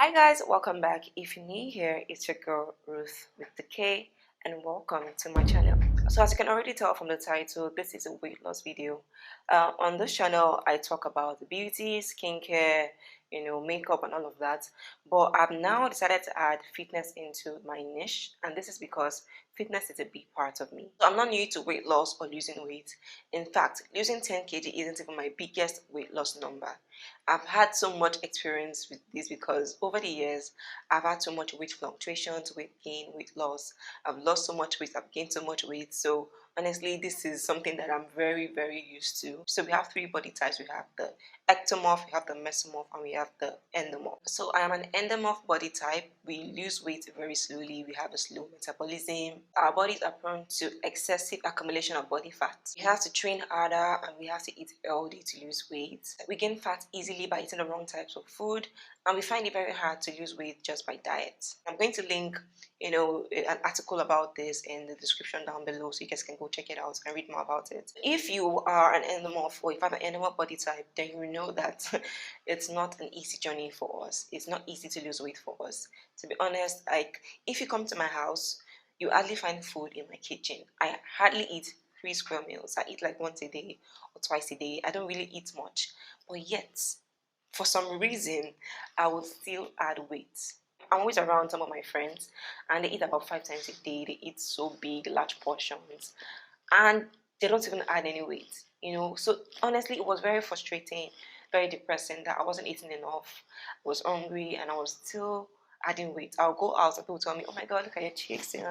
Hi guys, welcome back. If you're new here, it's your girl Ruth with the K, and welcome to my channel. So as you can already tell from the title, this is a weight loss video. On this channel, I talk about beauty, skincare, makeup and all of that. But I've now decided to add fitness into my niche, and this is because fitness is a big part of me. So I'm not new to weight loss or losing weight. In fact, losing 10 kg isn't even my biggest weight loss number. I've had so much experience with this because over the years, I've had so much weight fluctuations, weight gain, weight loss. I've lost so much weight, I've gained so much weight. So honestly, this is something that I'm very, very used to. So we have three body types. We have the ectomorph, we have the mesomorph, and we have the endomorph. So I am an endomorph body type. We lose weight very slowly. We have a slow metabolism. Our bodies are prone to excessive accumulation of body fat. We have to train harder and we have to eat healthy to lose weight. We gain fat easily by eating the wrong types of food, and we find it very hard to lose weight just by diet. I'm going to link an article about this in the description down below so you guys can go check it out and read more about it. If you are an endomorph or if you have an endomorph body type, then you know that it's not an easy journey for us. It's not easy to lose weight for us. To be honest, like if you come to my house, you hardly find food in my kitchen. I hardly eat 3 square meals. I eat like once a day or twice a day. I don't really eat much, but yet for some reason I would still add weight. I'm always around some of my friends and they eat about 5 times a day. They eat so big, large portions, and they don't even add any weight. So honestly, it was very frustrating, very depressing that I wasn't eating enough. I was hungry and I was still adding weight. I'll go out and people tell me, oh my god, look at your cheeks. And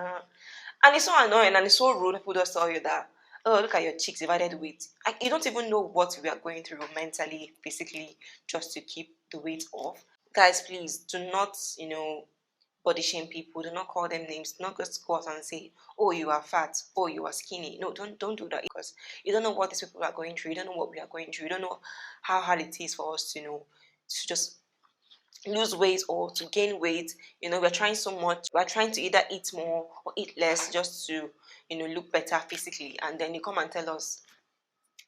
it's so annoying and it's so rude. People just tell you that, oh, look at your cheeks, you've added weight. You don't even know what we are going through mentally, physically, just to keep the weight off. Guys, please do not, body shame people. Do not call them names. Do not just go out and say, oh, you are fat, oh, you are skinny. No, don't do that, because you don't know what these people are going through. You don't know what we are going through. You don't know how hard it is for us to, to just lose weight or to gain weight. We're trying so much. We're trying to either eat more or eat less just to look better physically, and then you come and tell us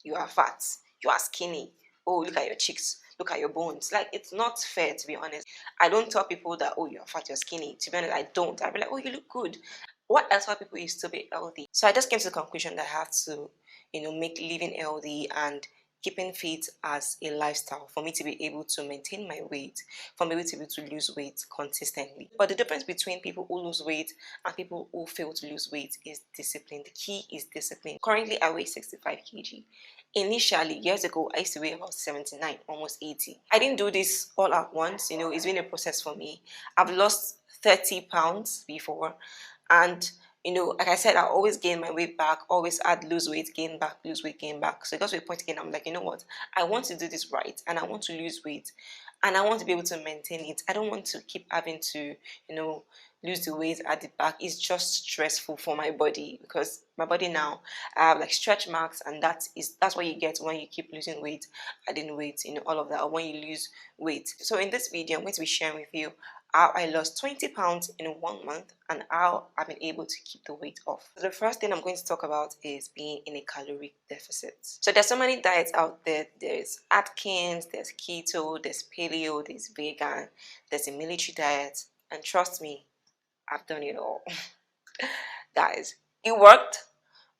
you are fat, you are skinny, oh, look at your cheeks, look at your bones. Like, it's not fair, to be honest. I don't tell people that, oh, you're fat, you're skinny. To be honest, I don't. I be like, oh, you look good. What else for people is to be healthy? So I just came to the conclusion that I have to make living healthy and keeping fit as a lifestyle for me to be able to maintain my weight, for me to be able to lose weight consistently. But the difference between people who lose weight and people who fail to lose weight is discipline. The key is discipline. Currently I weigh 65 kg. Initially, years ago, I used to weigh about 79, almost 80. I didn't do this all at once. It's been a process for me. I've lost 30 pounds before, and like I said, I always gain my weight back, always add, lose weight, gain back, lose weight, gain back. So it got to a point again, I'm like, you know what? I want to do this right, and I want to lose weight, and I want to be able to maintain it. I don't want to keep having to, lose the weight, add it back. It's just stressful for my body, because my body now, I have like stretch marks, and that's what you get when you keep losing weight, adding weight, all of that, or when you lose weight. So in this video, I'm going to be sharing with you how I lost 20 pounds in 1 month and how I've been able to keep the weight off. So the first thing I'm going to talk about is being in a calorie deficit. So there's so many diets out there. There's Atkins, there's keto, there's paleo, there's vegan, there's a military diet, and trust me, I've done it all. Guys, it worked,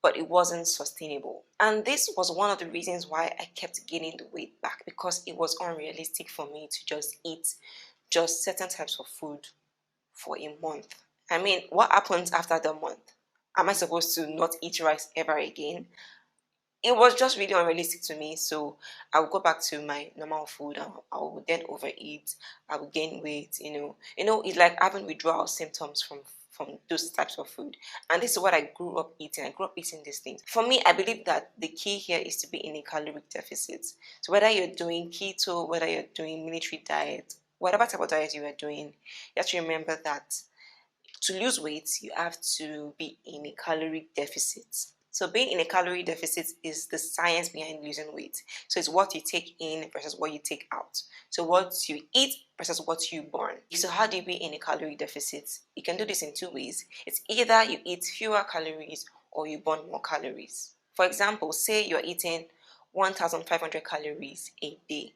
but it wasn't sustainable. And this was one of the reasons why I kept gaining the weight back, because it was unrealistic for me to just eat just certain types of food for a month. I mean, what happens after the month? Am I supposed to not eat rice ever again? It was just really unrealistic to me. So I would go back to my normal food. I would then overeat. I would gain weight. It's like having withdrawal symptoms from those types of food. And this is what I grew up eating. I grew up eating these things. For me, I believe that the key here is to be in a caloric deficit. So whether you're doing keto, whether you're doing military diet, whatever type of diet you are doing, you have to remember that to lose weight, you have to be in a calorie deficit. So being in a calorie deficit is the science behind losing weight. So it's what you take in versus what you take out. So what you eat versus what you burn. So how do you be in a calorie deficit? You can do this in two ways. It's either you eat fewer calories or you burn more calories. For example, say you're eating 1,500 calories a day.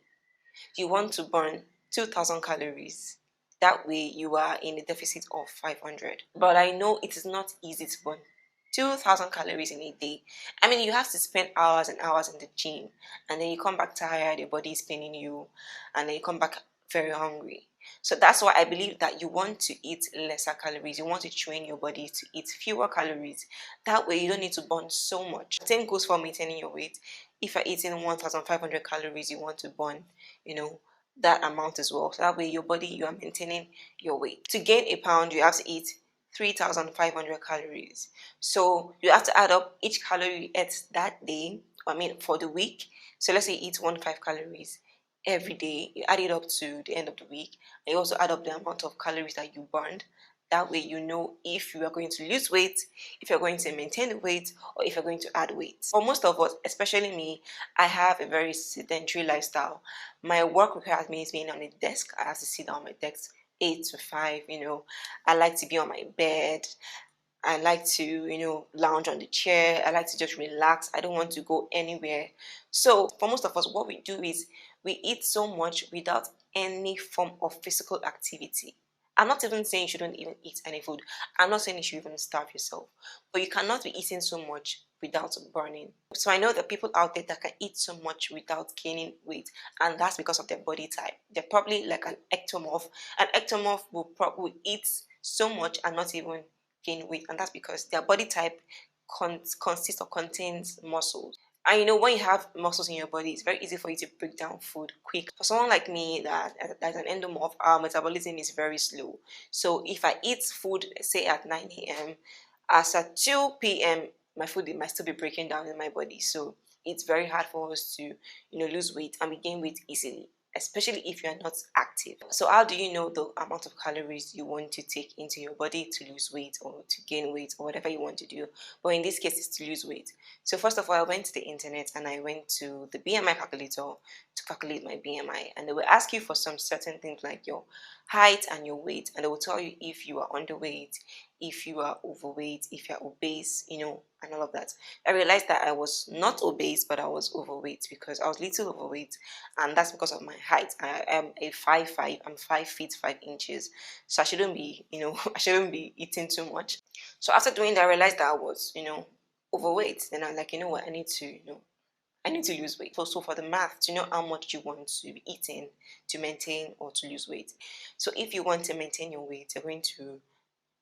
You want to burn 2,000 calories That way you are in a deficit of 500. But I know it is not easy to burn 2,000 calories in a day. I mean, you have to spend hours and hours in the gym, and then you come back tired, your body is paining you, and then you come back very hungry. So that's why I believe that you want to eat lesser calories. You want to train your body to eat fewer calories. That way you don't need to burn so much. Same goes for maintaining your weight. If you're eating 1,500 calories, you want to burn, that amount as well. So that way your body, you are maintaining your weight. To gain a pound, you have to eat 3,500 calories. So you have to add up each calorie you ate that day, for the week. So let's say you eat 15 calories every day. You add it up to the end of the week, and you also add up the amount of calories that you burned. That way you know if you are going to lose weight, if you're going to maintain the weight, or if you're going to add weight. For most of us, especially me, I have a very sedentary lifestyle. My work requires me being on a desk. I have to sit down on my desk 8 to 5. I like to be on my bed. I like to, lounge on the chair. I like to just relax. I don't want to go anywhere. So for most of us, what we do is we eat so much without any form of physical activity. I'm not even saying you shouldn't even eat any food. I'm not saying you should even starve yourself. But you cannot be eating so much without burning. So I know that people out there that can eat so much without gaining weight, and that's because of their body type. They're probably like an ectomorph. An ectomorph will eat so much and not even gain weight, and that's because their body type consists or contains muscles. And when you have muscles in your body, it's very easy for you to break down food quick. For someone like me that's an endomorph, our metabolism is very slow. So if I eat food, say at 9 a.m., as at 2 p.m., my food might still be breaking down in my body. So it's very hard for us to, lose weight, and we gain weight easily, especially if you are not active. So how do you know the amount of calories you want to take into your body to lose weight or to gain weight or whatever you want to do? But in this case, it's to lose weight. So first of all, I went to the internet and I went to the BMI calculator to calculate my BMI, and they will ask you for some certain things like your height and your weight, and they will tell you if you are underweight, if you are overweight, if you're obese, and all of that. I realized that I was not obese, but I was overweight because I was little overweight, and that's because of my height. I am a 5'5". I'm 5 feet 5 inches, so I shouldn't be, I shouldn't be eating too much. So after doing that, I realized that I was, overweight. Then I'm like, you know what, I need to lose weight. So for the math, to know how much you want to be eating to maintain or to lose weight. So if you want to maintain your weight, you're going to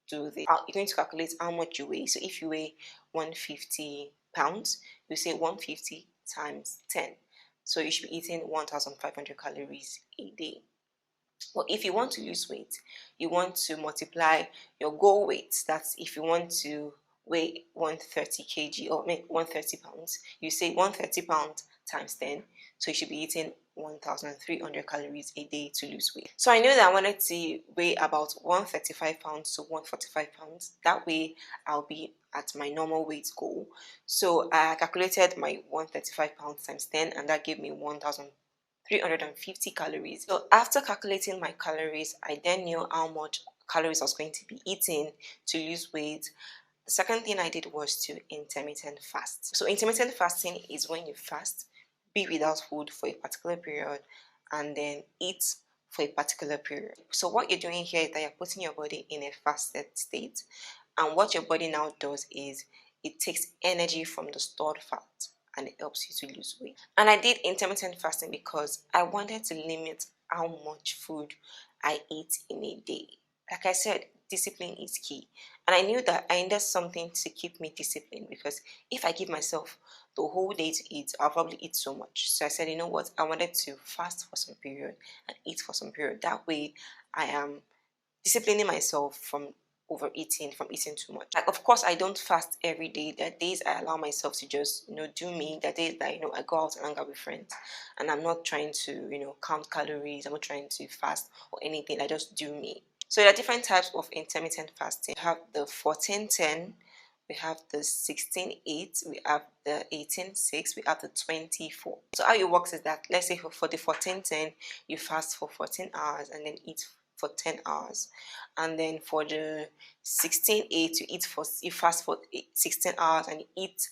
you're going to calculate how much you weigh. So if you weigh 150 pounds, you say 150 times 10. So you should be eating 1,500 calories a day. But if you want to lose weight, you want to multiply your goal weight. That's if you want to weigh 130 kg or make 130 pounds, you say 130 pounds times 10. So you should be eating 1,300 calories a day to lose weight. So I knew that I wanted to weigh about 135 pounds to 145 pounds. That way I'll be at my normal weight goal. So I calculated my 135 pounds times 10, and that gave me 1,350 calories. So after calculating my calories, I then knew how much calories I was going to be eating to lose weight. The second thing I did was to intermittent fast. So intermittent fasting is when you fast, be without food for a particular period, and then eat for a particular period. So what you're doing here is that you're putting your body in a fasted state, and what your body now does is it takes energy from the stored fat and it helps you to lose weight. And I did intermittent fasting because I wanted to limit how much food I eat in a day. Like I said, discipline is key. And I knew that I needed something to keep me disciplined, because if I give myself the whole day to eat, I'll probably eat so much. So I said, you know what, I wanted to fast for some period and eat for some period. That way I am disciplining myself from overeating, from eating too much. Like, of course, I don't fast every day. There are days I allow myself to just, do me. There are days that, I go out and hang out with friends, and I'm not trying to, count calories. I'm not trying to fast or anything. I just do me. So there are different types of intermittent fasting. We have the 14-10, we have the 16-8, we have the 18-6, we have the 24. So how it works is that, let's say for the 14-10, you fast for 14 hours and then eat for 10 hours, and then for the 16-8, you fast for 16 hours and you eat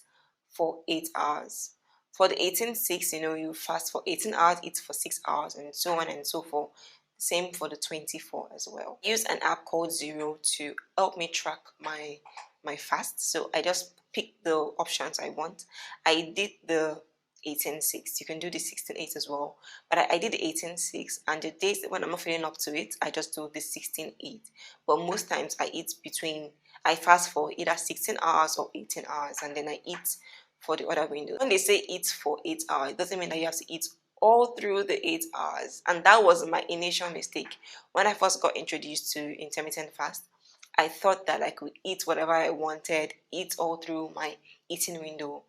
for 8 hours. For the 18-6, you fast for 18 hours, eat for 6 hours, and so on and so forth. Same for the 24 as well. I use an app called Zero to help me track my fast. So I just pick the options I want. I did the 18/6. You can do the 16/8 as well, but I did the 18/6, and the days when I'm not feeling up to it, I just do the 16/8. But most times I fast for either 16 hours or 18 hours, and then I eat for the other window. When they say eat for 8 hours, it doesn't mean that you have to eat all through the 8 hours. And that was my initial mistake. When I first got introduced to intermittent fast, I thought that I could eat whatever I wanted, eat all through my eating window.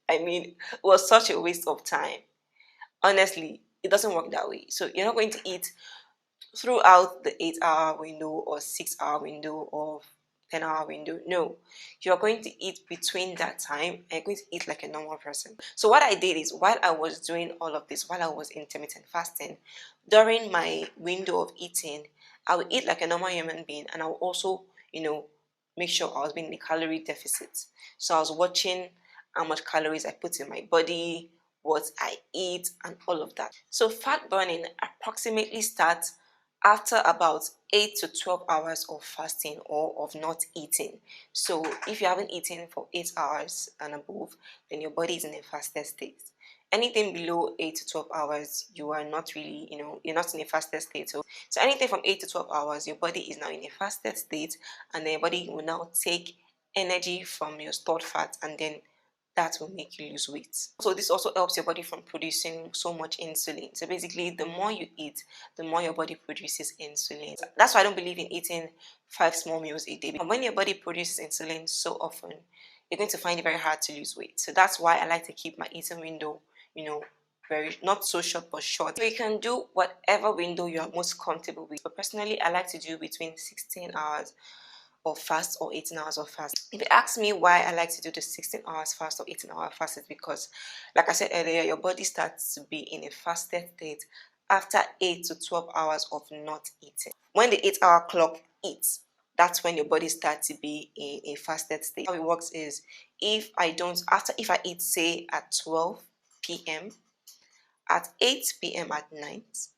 I mean, it was such a waste of time. Honestly, it doesn't work that way. So you're not going to eat throughout the 8-hour window or 6-hour window or 10-hour window. No, you're going to eat between that time, and you're going to eat like a normal person. So what I did is, while I was doing all of this, while I was intermittent fasting, during my window of eating, I would eat like a normal human being, and I would also, make sure I was being in a calorie deficit. So I was watching how much calories I put in my body, what I eat, and all of that. So fat burning approximately starts after about 8 to 12 hours of fasting or of not eating. So if you haven't eaten for 8 hours and above, then your body is in a fasted state. Anything below 8 to 12 hours, you are not really, you're not in a fasted state. So anything from 8 to 12 hours, your body is now in a fasted state, and then your body will now take energy from your stored fat, and then that will make you lose weight. So this also helps your body from producing so much insulin. So basically, the more you eat, the more your body produces insulin. That's why I don't believe in eating 5 small meals a day. And when your body produces insulin so often, you're going to find it very hard to lose weight. So that's why I like to keep my eating window, very not so short but short. So you can do whatever window you are most comfortable with. But personally, I like to do between 16 hours of fast or 18 hours of fast. If you ask me why I like to do the 16 hours fast or 18-hour fast, it's because, like I said earlier, your body starts to be in a fasted state after 8 to 12 hours of not eating. When the 8-hour clock eats, that's when your body starts to be in a fasted state. How it works is, if I eat, say, at 12 p.m., at 8 p.m. at night,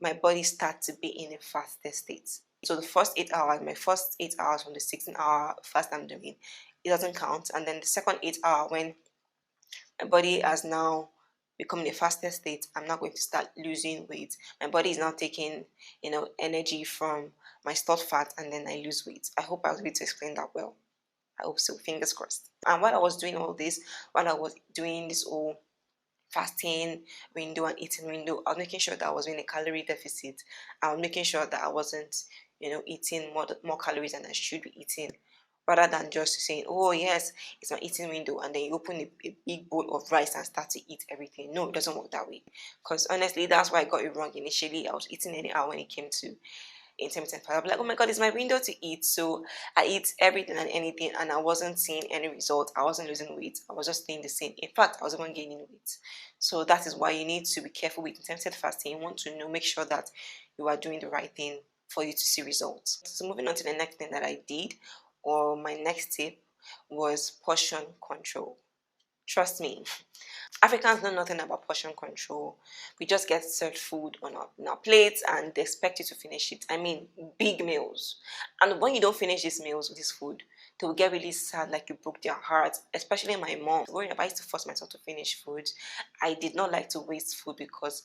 my body starts to be in a fasted state. So the first 8 hours, my first 8 hours from the 16-hour fast I'm doing, it doesn't count. And then the second 8 hour, when my body has now become in a fasted state, I'm not going to start losing weight. My body is now taking, energy from my stored fat, and then I lose weight. I hope I was able to explain that well. I hope so. Fingers crossed. And while I was doing all this, while I was doing this whole fasting window and eating window, I was making sure that I was in a calorie deficit. I was making sure that I wasn't, eating more calories than I should be eating, rather than just saying, oh yes, it's my eating window, and then you open a big bowl of rice and start to eat everything. No, it doesn't work that way. Because honestly, that's why I got it wrong initially. I was eating anyhow when it came to intermittent fasting. I'll be like, oh my god, it's my window to eat. So I eat everything and anything, and I wasn't seeing any result. I wasn't losing weight. I was just staying the same. In fact, I was even gaining weight. So that is why you need to be careful with intermittent fasting. You want to make sure that you are doing the right thing for you to see results. So moving on to the next thing that I did, or my next tip, was portion control. Trust me, Africans know nothing about portion control. We just get served food on our plates, and they expect you to finish it. I mean, big meals. And when you don't finish these meals with this food, they will get really sad, like you broke their heart. Especially my mom. Growing up, I used to force myself to finish food. I did not like to waste food, because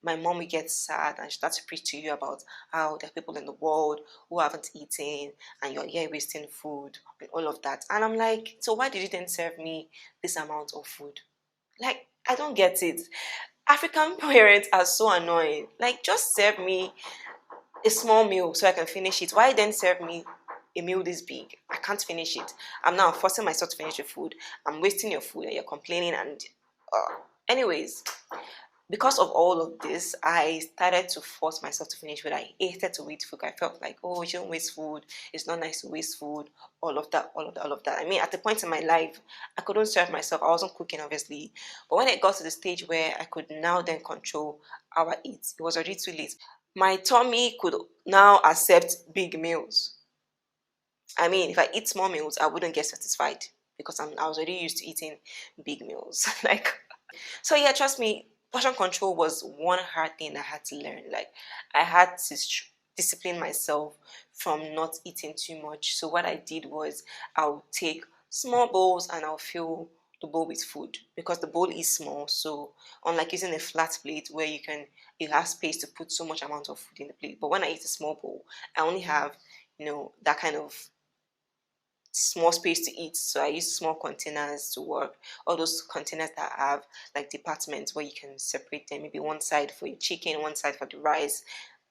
my mom will get sad and she starts to preach to you about how there are people in the world who haven't eaten, and you're here wasting food and all of that. And I'm like, so why did you then serve me this amount of food? Like, I don't get it. African parents are so annoying. Like, just serve me a small meal so I can finish it. Why then serve me a meal this big? I can't finish it. I'm now forcing myself to finish the food. I'm wasting your food and you're complaining. And anyways, because of all of this, I started to force myself to finish food. I hated to waste food. I felt like, oh, you shouldn't waste food. It's not nice to waste food. All of that. I mean, at the point in my life, I couldn't serve myself. I wasn't cooking, obviously. But when it got to the stage where I could now then control how I eat, it was already too late. My tummy could now accept big meals. I mean, if I eat small meals, I wouldn't get satisfied, because I was already used to eating big meals. So yeah, trust me, portion control was one hard thing I had to learn. Like, I had to discipline myself from not eating too much. So what I did was I'll take small bowls and I'll fill the bowl with food, because the bowl is small. So unlike using a flat plate where you have space to put so much amount of food in the plate, but when I eat a small bowl, I only have, that kind of small space to eat. So I use small containers to work. All those containers that have like departments where you can separate them, maybe one side for your chicken, one side for the rice,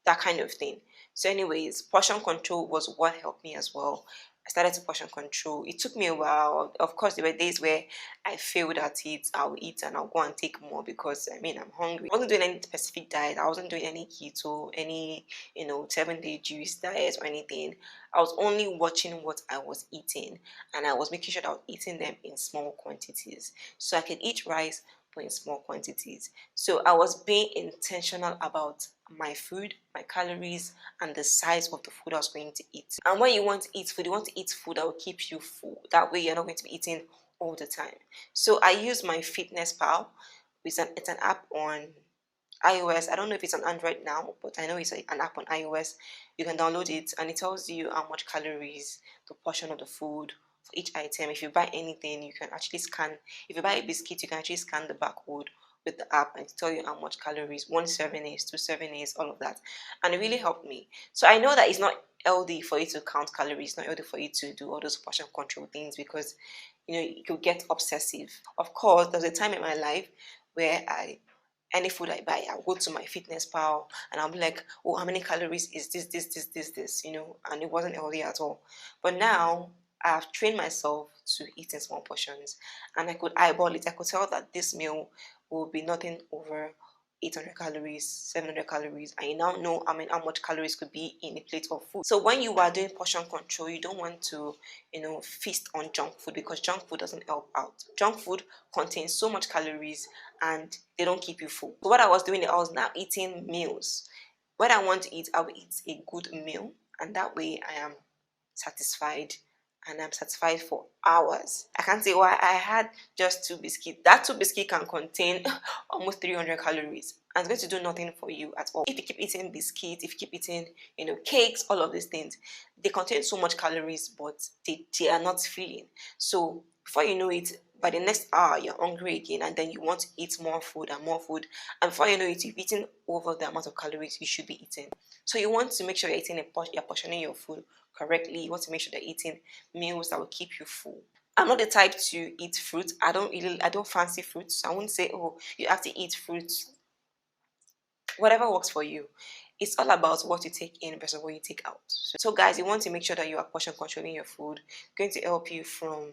that kind of thing. So anyways, portion control was what helped me as well. I started to portion control. It took me a while. Of course, there were days where I failed at it. I'll eat and I'll go and take more because I'm hungry. I wasn't doing any specific diet. I wasn't doing any keto, any 7-day juice diet or anything. I was only watching what I was eating, and I was making sure that I was eating them in small quantities. So I could eat rice but in small quantities. So I was being intentional about my food, my calories, and the size of the food I was going to eat. And when you want to eat food, you want to eat food that will keep you full. That way you're not going to be eating all the time. So I use my Fitness Pal. It's an app on iOS. I don't know if it's on Android now, but I know it's an app on iOS. You can download it and it tells you how much calories, the portion of the food for each item. If you buy anything, you can actually scan. If you buy a biscuit, you can actually scan the barcode with the app and tell you how much calories one serving is, two serving is, all of that. And it really helped me. So I know that it's not healthy for you to count calories, it's not healthy for you to do all those portion control things, because you could get obsessive. Of course, there's a time in my life where any food I buy, I'll go to my Fitness Pal and I'll be like, oh, how many calories is this, and it wasn't healthy at all. But now I've trained myself to eat in small portions, and I could eyeball it. I could tell that this meal will be nothing over 800 calories, 700 calories. I now know how much calories could be in a plate of food. So when you are doing portion control, you don't want to, feast on junk food, because junk food doesn't help out. Junk food contains so much calories and they don't keep you full. So what I was doing, I was now eating meals. When I want to eat, I will eat a good meal, and that way I am satisfied, and I'm satisfied for hours. I can't say why I had just 2 biscuits. That 2 biscuit can contain almost 300 calories, and it's going to do nothing for you at all. If you keep eating biscuits, if you keep eating, cakes, all of these things, they contain so much calories, but they are not filling. So before you know it, by the next hour, you're hungry again, and then you want to eat more food and more food. And before you know it, you've eaten over the amount of calories you should be eating. So you want to make sure you're portioning your food correctly. You want to make sure they're eating meals that will keep you full. I'm not the type to eat fruit. I don't fancy fruits. I won't say, oh, you have to eat fruits. Whatever works for you. It's all about what you take in versus what you take out. So guys, you want to make sure that you are portion controlling your food. It's going to help you from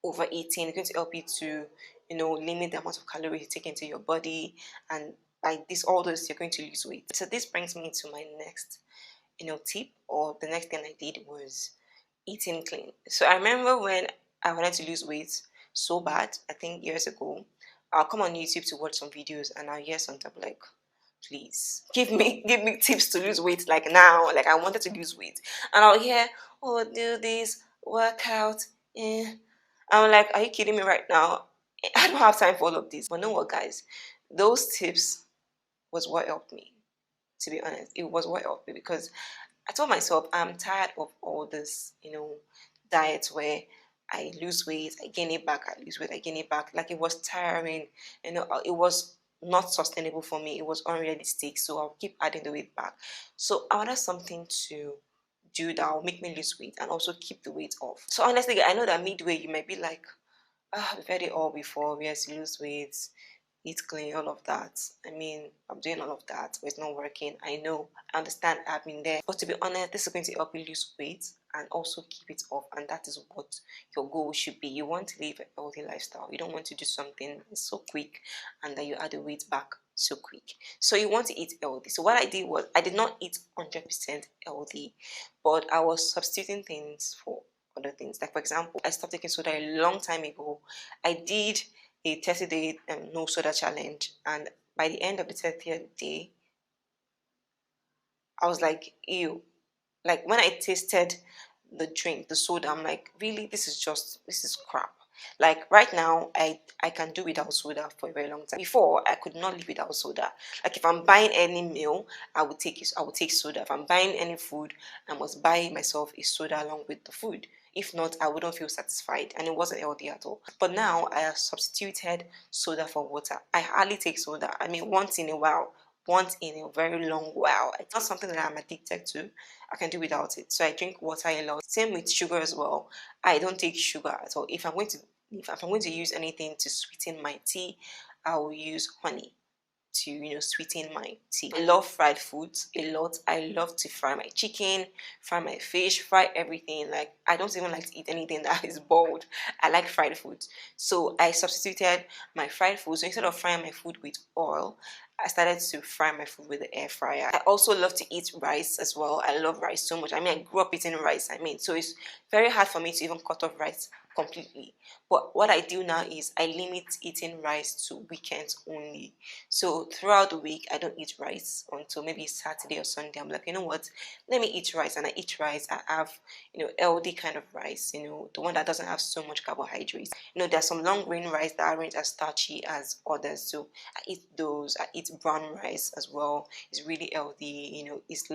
overeating. It's going to help you to, limit the amount of calories you take into your body, and by this, all those, you're going to lose weight. So this brings me to my next, tip, or the next thing I did was eating clean. So I remember when I wanted to lose weight so bad, I think years ago, I'll come on YouTube to watch some videos and I'll hear something like, please give me tips to lose weight, like now, like I wanted to lose weight, and I'll hear, oh, do this workout. I'm like, are you kidding me right now? I don't have time for all of this. But know what, guys, those tips was what helped me. To be honest, it was what helped me, because I told myself I'm tired of all this, diets where I lose weight, I gain it back, I lose weight, I gain it back. Like, it was tiring, it was not sustainable for me. It was unrealistic. So I'll keep adding the weight back. So I wanted something to do that will make me lose weight and also keep the weight off. So honestly, I know that midway you might be like, we've heard it all before. Yes, lose weight, eat clean, all of that. I'm doing all of that, but it's not working. I know, I understand, I've been there. But to be honest, this is going to help you lose weight and also keep it off. And that is what your goal should be. You want to live a healthy lifestyle. You don't want to do something so quick and that you add the weight back so quick. So you want to eat healthy. So what I did was, I did not eat 100% healthy, but I was substituting things for other things. Like, for example, I stopped taking soda a long time ago. I did a 30-day no soda challenge, and by the end of the 30th day, I was like, ew. Like, when I tasted the drink, the soda, I'm like, really, this is crap. Like right now, I can do without soda for a very long time. Before, I could not live without soda. Like if I'm buying any meal, I would take soda. If I'm buying any food, I must buy myself a soda along with the food. If not, I wouldn't feel satisfied, and it wasn't healthy at all. But now I have substituted soda for water. I hardly take soda. I mean, once in a while, once in a very long while. It's not something that I'm addicted to. I can do without it. So I drink water a lot. Same with sugar as well. I don't take sugar at all. If I'm going to use anything to sweeten my tea, I will use honey to sweeten my tea. I love fried foods a lot. I love to fry my chicken, fry my fish, fry everything. Like I don't even like to eat anything that is boiled. I like fried foods. So I substituted my fried food. So instead of frying my food with oil, I started to fry my food with the air fryer. I also love to eat rice as well. I love rice so much. I mean, I grew up eating rice. So it's very hard for me to even cut off rice completely. But what I do now is I limit eating rice to weekends only. So throughout the week, I don't eat rice until maybe Saturday or Sunday. I'm like, you know what? Let me eat rice, and I eat rice. I have, healthy kind of rice. The one that doesn't have so much carbohydrates. There's some long grain rice that aren't as starchy as others. So I eat those. I eat brown rice as well. It's really healthy. It's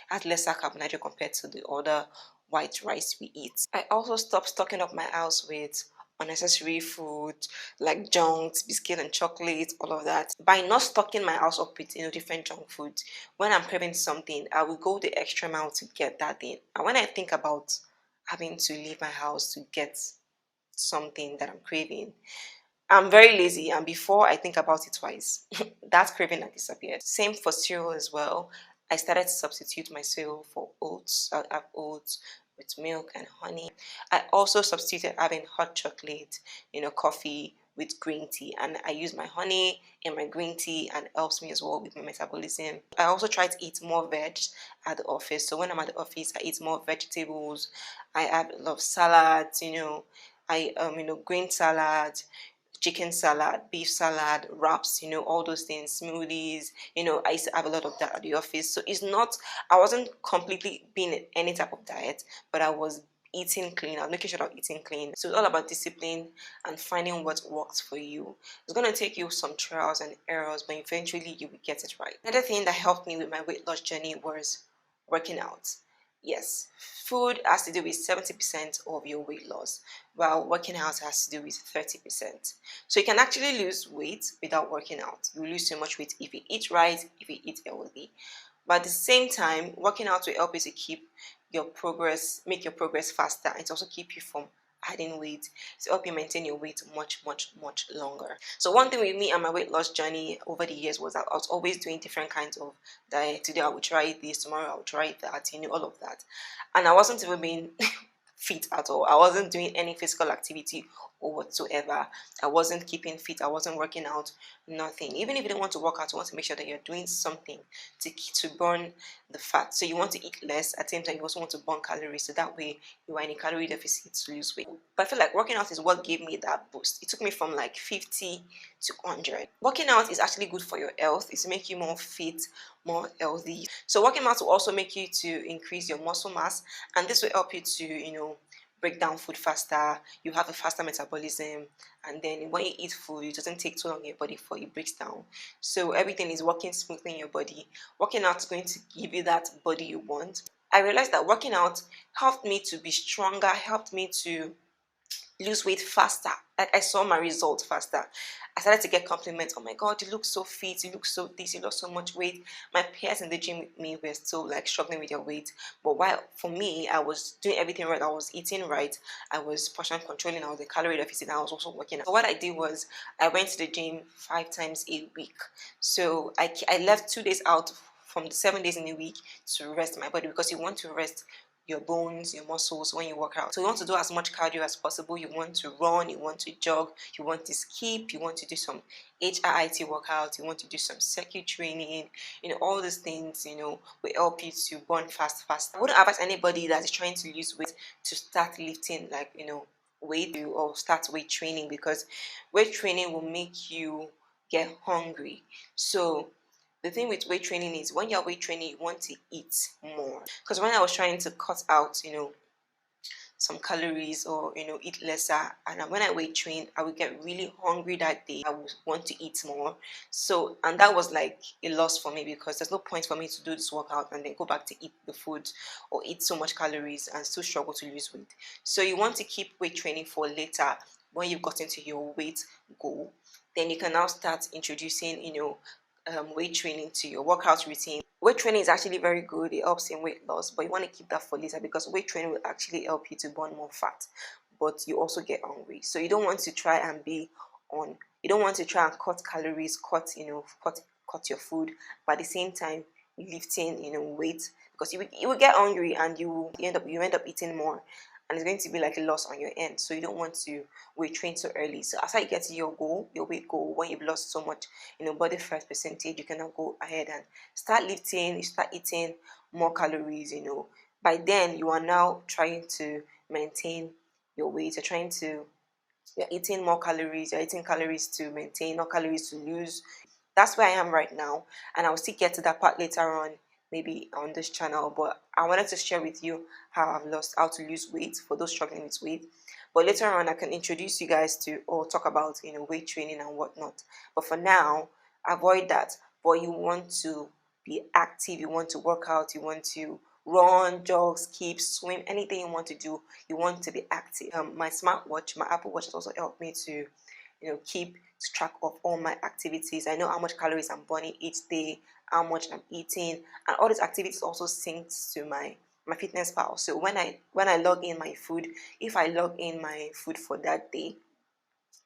has lesser carbohydrate compared to the other white rice we eat. I also stopped stocking up my house with unnecessary food like junks, biscuit and chocolate, all of that. By not stocking my house up with different junk foods, when I'm craving something, I will go the extra mile to get that thing. And when I think about having to leave my house to get something that I'm craving, I'm very lazy, and before I think about it twice, that craving had disappeared. Same for cereal as well. I started to substitute my cereal for oats. I'll have oats with milk and honey. I also substituted having hot chocolate, coffee with green tea, and I use my honey in my green tea, and it helps me as well with my metabolism. I also try to eat more veg at the office. So when I'm at the office, I eat more vegetables. I have a lot of salads, I green salad, chicken salad, beef salad, wraps, all those things, smoothies. I used to have a lot of that at the office. So it's not, I wasn't completely being any type of diet, but I was eating clean. I was making sure I'm eating clean. So it's all about discipline and finding what works for you. It's going to take you some trials and errors, but eventually you will get it right. Another thing that helped me with my weight loss journey was working out. Yes, food has to do with 70% of your weight loss, while working out has to do with 30%. So you can actually lose weight without working out. You lose so much weight if you eat right, if you eat healthy. But at the same time, working out will help you to keep your progress, make your progress faster, and to also keep you from adding weight, to help you maintain your weight much, much, much longer. So one thing with me and my weight loss journey over the years was that I was always doing different kinds of diet. Today I will try this, tomorrow I will try that, all of that. And I wasn't even being fit at all. I wasn't doing any physical activity or whatsoever. I wasn't keeping fit. I wasn't working out. Nothing. Even if you don't want to work out, you want to make sure that you're doing something to burn the fat. So you want to eat less. At the same time, you also want to burn calories. So that way you are in a calorie deficit to lose weight. But I feel like working out is what gave me that boost. It took me from like 50 to 100. Working out is actually good for your health. It's to make you more fit, more healthy. So working out will also make you to increase your muscle mass, and this will help you to break down food faster. You have a faster metabolism, and then when you eat food, it doesn't take too long in your body before it breaks down. So everything is working smoothly in your body. Working out is going to give you that body you want. I realized that working out helped me to be stronger, helped me to lose weight faster. Like I saw my results faster. I started to get compliments. Oh my god, you look so fit, you look so this, you lost so much weight. My peers in the gym with me were still like struggling with their weight. But while for me, I was doing everything right, I was eating right, I was portion controlling, I was a calorie deficit, and I was also working out. So what I did was I went to the gym 5 times a week. So I left 2 days out from the 7 days in a week to rest my body, because you want to rest your bones, your muscles when you work out. So you want to do as much cardio as possible. You want to run, you want to jog, you want to skip, you want to do some HIIT workout, you want to do some circuit training, all these things, will help you to burn fast. I wouldn't advise anybody that is trying to lose weight to start lifting weight or start weight training, because weight training will make you get hungry. So the thing with weight training is when you're weight training, you want to eat more. Because when I was trying to cut out, some calories or eat lesser, and when I weight train, I would get really hungry that day. I would want to eat more. So, and that was like a loss for me, because there's no point for me to do this workout and then go back to eat the food or eat so much calories and still struggle to lose weight. So you want to keep weight training for later, when you've gotten to your weight goal. Then you can now start introducing weight training to your workout routine. Weight training is actually very good. It helps in weight loss, but you want to keep that for later, because weight training will actually help you to burn more fat, but you also get hungry. So you don't want to try and be on. You don't want to try and cut calories, cut your food, but at the same time lifting weight, because you will get hungry and you end up eating more, and it's going to be like a loss on your end. So you don't want to weight train so early. So after you get to your goal, your weight goal, when you've lost so much body fat percentage, you can now go ahead and start lifting. You start eating more calories. By then you are now trying to maintain your weight. You're eating more calories. You're eating calories to maintain, not calories to lose. That's where I am right now, and I'll still get to that part later on, maybe on this channel. But I wanted to share with you how to lose weight for those struggling with weight. But later on, I can introduce you guys to, or talk about weight training and whatnot. But for now, avoid that. But you want to be active. You want to work out. You want to run, jog, skip, swim, anything you want to do. You want to be active. My smartwatch, my Apple Watch, has also helped me to keep track of all my activities. I know how much calories I'm burning each day, how much I'm eating, and all these activities also syncs to my fitness pal. So when I log in my food, if I log in my food for that day,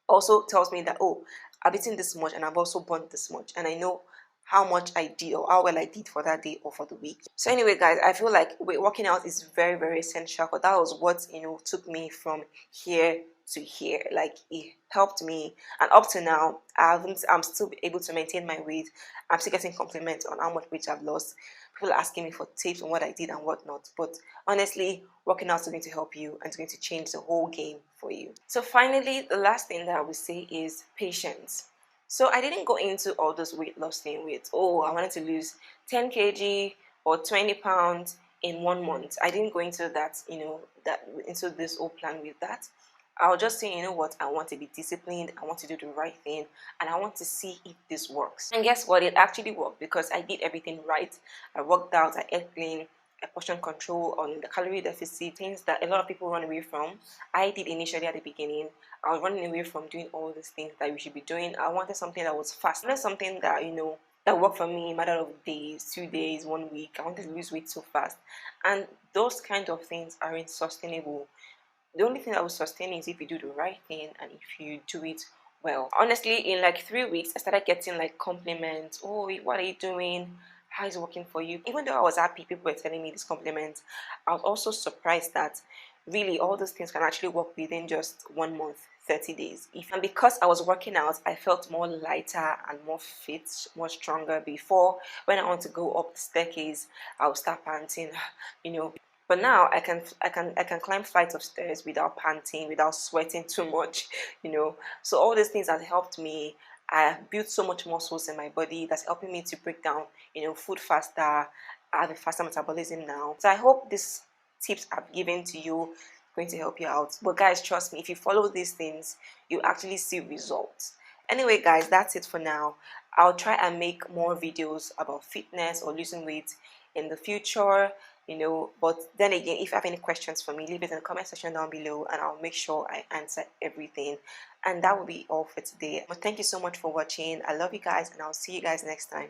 also tells me that, oh, I've eaten this much and I've also burnt this much, and I know how much I did or how well I did for that day or for the week. So anyway, guys, I feel like working out is very, very essential, because that was what took me from here to here. Like, it helped me, and up to now I'm still able to maintain my weight. I'm still getting compliments on how much weight I've lost. People are asking me for tips on what I did and whatnot. But honestly, working out is going to help you, and it's going to change the whole game for you. So finally, the last thing that I would say is patience. So I didn't go into all this weight loss thing with, oh, I wanted to lose 10 kg or 20 pounds in 1 month. I didn't go into that, into this whole plan with that. I'll just say, you know what, I want to be disciplined, I want to do the right thing, and I want to see if this works. And guess what? It actually worked, because I did everything right. I worked out, I ate clean, I portion control on the calorie deficit, things that a lot of people run away from. I did initially at the beginning. I was running away from doing all these things that we should be doing. I wanted something that was fast. I wanted something that, that worked for me in a matter of days, 2 days, 1 week. I wanted to lose weight so fast. And those kind of things aren't sustainable. The only thing that will sustain is if you do the right thing and if you do it well. Honestly, in like 3 weeks, I started getting like compliments. Oh, what are you doing? How is it working for you? Even though I was happy, people were telling me these compliments, I was also surprised that really all those things can actually work within just 1 month, 30 days. And because I was working out, I felt more lighter and more fit, more stronger. Before, when I want to go up the staircase, I would start panting, But now I can climb flights of stairs without panting, without sweating too much, So all these things have helped me. I have built so much muscles in my body that's helping me to break down, food faster. I have a faster metabolism now. So I hope these tips I've given to you going to help you out. But guys, trust me, if you follow these things, you actually see results. Anyway, guys, that's it for now. I'll try and make more videos about fitness or losing weight in the future, but then again, if you have any questions for me, leave it in the comment section down below, and I'll make sure I answer everything. And that will be all for today. But thank you so much for watching. I love you guys, and I'll see you guys next time.